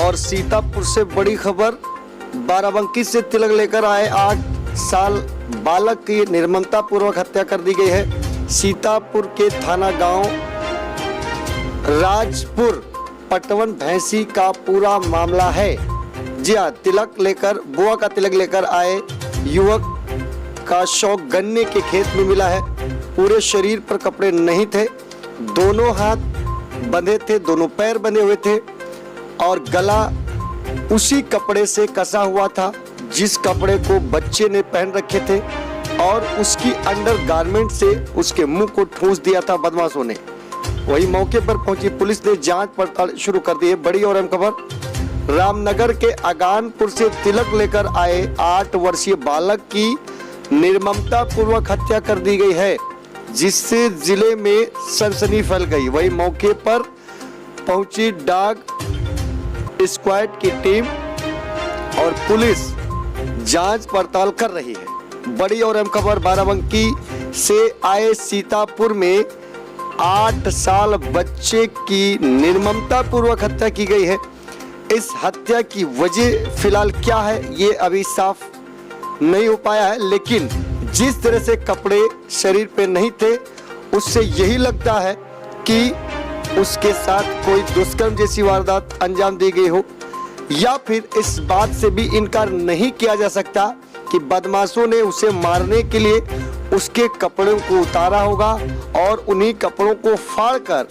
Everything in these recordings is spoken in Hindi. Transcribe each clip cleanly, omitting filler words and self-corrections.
और सीतापुर से बड़ी खबर, बाराबंकी से तिलक लेकर आए 8 साल बालक की निर्ममता पूर्वक हत्या कर दी गई है। सीतापुर के थाना गांव राजपुर पटवन भैंसी का पूरा मामला है। जी हाँ, बुआ का तिलक लेकर आए युवक का शव गन्ने के खेत में मिला है। पूरे शरीर पर कपड़े नहीं थे, दोनों हाथ बंधे थे, दोनों पैर बंधे हुए थे और गला उसी कपड़े से कसा हुआ था जिस कपड़े को बच्चे ने पहन रखे थे और उसकी अंडर गारमेंट से उसके मुंह को ठूंस दिया था बदमाशों ने। वही मौके पर पहुंची पुलिस ने जांच पड़ताल शुरू कर दी है। बड़ी और अहम खबर, रामनगर के अगानपुर से तिलक लेकर आए 8 वर्षीय बालक की निर्ममता पूर्वक हत्या कर दी गई है, जिससे जिले में सनसनी फैल गई। वही मौके पर पहुंची डॉग स्क्वाड की टीम और पुलिस जांच पड़ताल कर रही है। बड़ी और अहम खबर, बाराबंकी से आए सीतापुर में 8 साल बच्चे की निर्ममता पूर्वक हत्या की गई है। इस हत्या की वजह फिलहाल क्या है ये अभी साफ नहीं हो पाया है, लेकिन जिस तरह से कपड़े शरीर पे नहीं थे उससे यही लगता है कि उसके साथ कोई दुष्कर्म जैसी वारदात अंजाम दी गई हो, या फिर इस बात से भी इनकार नहीं किया जा सकता कि बदमाशों ने उसे मारने के लिए उसके कपड़ों को उतारा होगा और उन्हीं कपड़ों को फाड़कर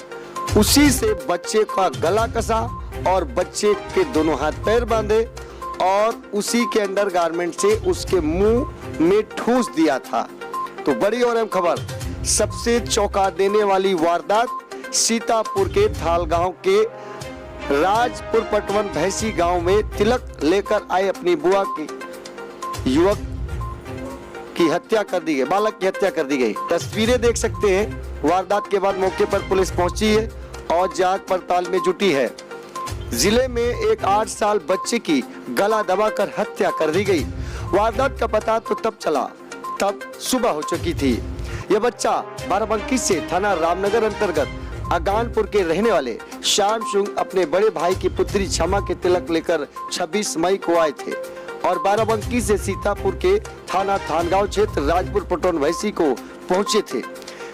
उसी से बच्चे का गला कसा और बच्चे के दोनों हाथ पैर बांधे और उसी के अंडर गारमेंट से उसके मुंह में ठूंस दिया था। तो बड़ी और अहम खबर, सबसे चौंका देने वाली वारदात सीतापुर के थालगांव के राजपुर पटवन भैंसी गांव में तिलक लेकर आए अपनी बुआ की युवक की हत्या कर दी गई, बालक की हत्या कर दी गई। तस्वीरें देख सकते हैं। वारदात के बाद मौके पर पुलिस पहुंची है और जांच पड़ताल में जुटी है। जिले में एक 8 साल बच्चे की गला दबाकर हत्या कर दी गई। वारदात का पता तो तब चला तब सुबह हो चुकी थी। यह बच्चा बाराबंकी से थाना रामनगर अंतर्गत अगानपुर के रहने वाले श्याम सिंह अपने बड़े भाई की पुत्री क्षमा के तिलक लेकर 26 मई को आए थे और बाराबंकी से सीतापुर के थाना थानगांव क्षेत्र राजपुर पटवन भैंसी को पहुंचे थे।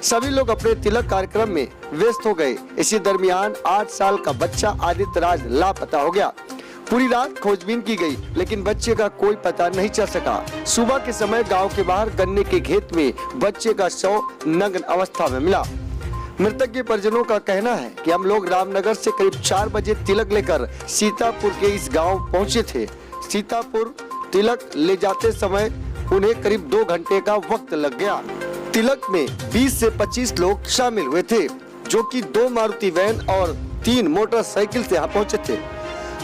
सभी लोग अपने तिलक कार्यक्रम में व्यस्त हो गए। इसी दरमियान 8 साल का बच्चा आदित्य राज लापता हो गया। पूरी रात खोजबीन की गई, लेकिन बच्चे का कोई पता नहीं चल सका। सुबह के समय गांव के बाहर गन्ने के खेत में बच्चे का शव नग्न अवस्था में मिला। मृतक के परिजनों का कहना है कि हम लोग रामनगर से करीब 4 बजे तिलक लेकर सीतापुर के इस गांव पहुंचे थे। सीतापुर तिलक ले जाते समय उन्हें करीब 2 घंटे का वक्त लग गया। तिलक में 20 से 25 लोग शामिल हुए थे, जो कि 2 मारुति वैन और 3 मोटरसाइकिल से यहाँ पहुंचे थे।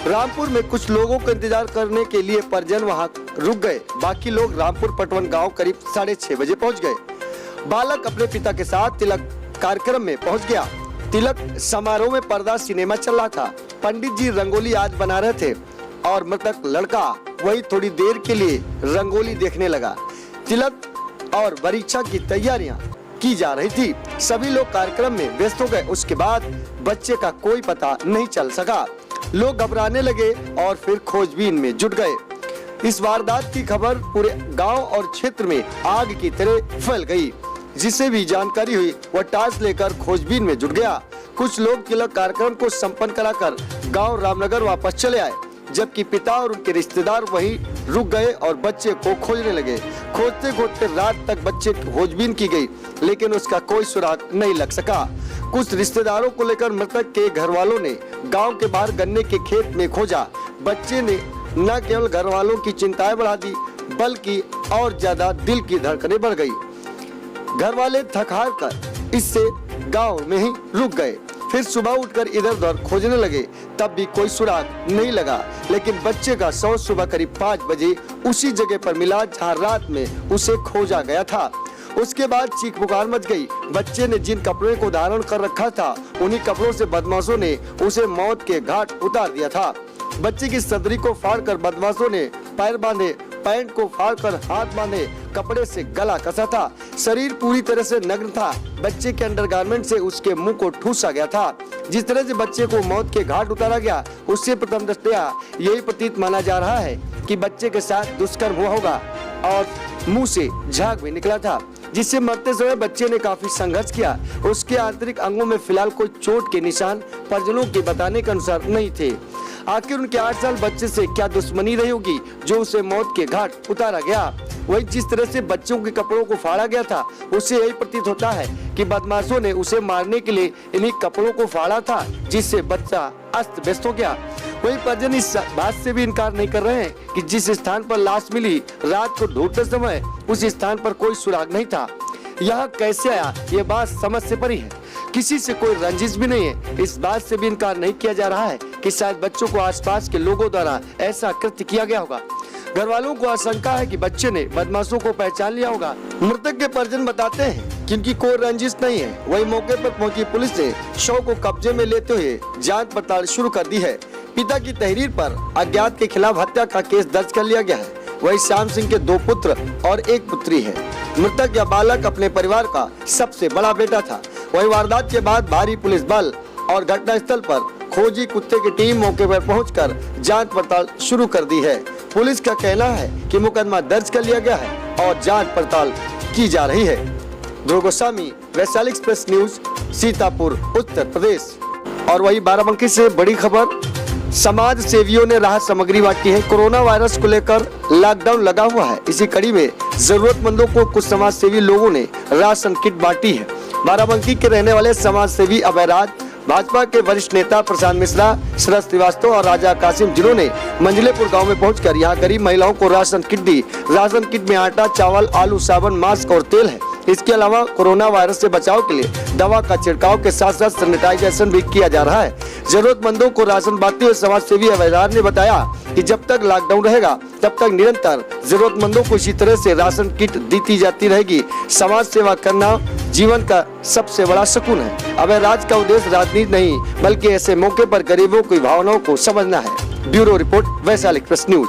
रामपुर में कुछ लोगों को इंतजार करने के लिए परिजन वहां रुक गए। बाकी लोग रामपुर पटवन गांव करीब 6:30 बजे पहुंच गए। बालक अपने पिता के साथ तिलक कार्यक्रम में पहुंच गया। तिलक समारोह में पर्दा सिनेमा चल रहा था। पंडित जी रंगोली आज बना रहे थे और मृतक लड़का वही थोड़ी देर के लिए रंगोली देखने लगा। तिलक और परीक्षा की तैयारियां की जा रही थी। सभी लोग कार्यक्रम में व्यस्त हो गए। उसके बाद बच्चे का कोई पता नहीं चल सका। लोग घबराने लगे और फिर खोजबीन में जुट गए। इस वारदात की खबर पूरे गांव और क्षेत्र में आग की तरह फैल गई। जिसे भी जानकारी हुई वह टार्च लेकर खोजबीन में जुट गया। कुछ लोग तिलक कार्यक्रम को संपन्न कराकर गांव रामनगर वापस चले आए, जबकि पिता और उनके रिश्तेदार वहीं रुक गए और बच्चे को खोजने लगे। खोजते खोजते रात तक बच्चे की खोजबीन की गई, लेकिन उसका कोई सुराग नहीं लग सका। कुछ रिश्तेदारों को लेकर मृतक के घर वालों ने गांव के बाहर गन्ने के खेत में खोजा। बच्चे ने न केवल घर वालों की चिंताएं बढ़ा दी, बल्कि और ज्यादा दिल की धड़कनें बढ़ गई। घर वाले थक हार कर इससे गांव में ही रुक गए। फिर सुबह उठकर इधर उधर खोजने लगे, तब भी कोई सुराग नहीं लगा। लेकिन बच्चे का शव सुबह करीब 5 बजे उसी जगह पर मिला जहां रात में उसे खोजा गया था। उसके बाद चीख पुकार मच गई। बच्चे ने जिन कपड़ों को धारण कर रखा था, उन्हीं कपड़ों से बदमाशों ने उसे मौत के घाट उतार दिया था। बच्चे की सदरी को फाड़कर बदमाशों ने पैर बांधे, पैंट को फाड़कर हाथ बांधे कपड़े से गला कसा था। शरीर पूरी तरह से नग्न था। बच्चे के अंडरगारमेंट से उसके मुंह को ठूसा गया था। जिस तरह से बच्चे को मौत के घाट उतारा गया, उससे प्रथम दृष्टया यही प्रतीत माना जा रहा है कि बच्चे के साथ दुष्कर्म हुआ होगा और मुंह से झाग भी निकला था, जिससे मरते समय बच्चे ने काफी संघर्ष किया। उसके आंतरिक अंगों में फिलहाल कोई चोट के निशान परिजनों के बताने के अनुसार नहीं थे। आखिर उनके 8 साल बच्चे से क्या दुश्मनी रही होगी जो उसे मौत के घाट उतारा गया। वही जिस तरह से बच्चों के कपड़ों को फाड़ा गया था, उससे यही प्रतीत होता है कि बदमाशों ने उसे मारने के लिए इन्हीं कपड़ों को फाड़ा था, जिससे बच्चा अस्त व्यस्त हो गया। वही परिजन इस बात से भी इनकार नहीं कर रहे हैं कि जिस स्थान पर लाश मिली रात को ढूंढते समय उस स्थान पर कोई सुराग नहीं था। यह कैसे आया, ये बात समझ से परे है। किसी से कोई रंजिश भी नहीं है। इस बात से भी इनकार नहीं किया जा रहा है कि शायद बच्चों को आसपास के लोगों द्वारा ऐसा कृत्य किया गया होगा। घर वालों को आशंका है कि बच्चे ने बदमाशों को पहचान लिया होगा। मृतक के परिजन बताते हैं कि इनकी कोई रंजिश नहीं है। वही मौके पर पहुंची पुलिस ने शव को कब्जे में लेते हुए जांच पड़ताल शुरू कर दी है। पिता की तहरीर पर अज्ञात के खिलाफ हत्या का केस दर्ज कर लिया गया है। वही श्याम सिंह के 2 पुत्र और 1 पुत्री है। मृतक या बालक अपने परिवार का सबसे बड़ा बेटा था। वही वारदात के बाद भारी पुलिस बल और घटनास्थल पर खोजी कुत्ते की टीम मौके पर पहुंचकर जांच पड़ताल शुरू कर दी है। पुलिस का कहना है कि मुकदमा दर्ज कर लिया गया है और जांच पड़ताल की जा रही है। ध्रुव गोस्वामी, वैशाली एक्सप्रेस न्यूज, सीतापुर, उत्तर प्रदेश। और वही बाराबंकी से बड़ी खबर, समाज सेवियों ने राहत सामग्री बांटी है। कोरोना वायरस को लेकर लॉकडाउन लगा हुआ है। इसी कड़ी में जरूरतमंदों को कुछ समाज सेवी लोगों ने राशन किट बांटी है। बाराबंकी के रहने वाले समाज सेवी अभयराज, भाजपा के वरिष्ठ नेता प्रशांत मिश्रा, शरद श्रीवास्तव और राजा कासिम, जिन्होंने मंजलेपुर गांव में पहुंचकर यहां गरीब महिलाओं को राशन किट दी। राशन किट में आटा, चावल, आलू, साबुन, मास्क और तेल है। इसके अलावा कोरोना वायरस से बचाव के लिए दवा का छिड़काव के साथ साथ सैनिटाइजेशन भी किया जा रहा है। जरूरतमंदों को राशन बांटते हुए समाज सेवी अभयराज ने बताया कि जब तक लॉकडाउन रहेगा तब तक निरंतर जरूरतमंदों को इसी तरह से राशन किट दी जाती रहेगी। समाज सेवा करना जीवन का सबसे बड़ा सुकून है। अभयराज का उद्देश्य राजनीति नहीं बल्कि ऐसे मौके पर गरीबों की भावनाओं को समझना है। Bureau report, Vaishali express news.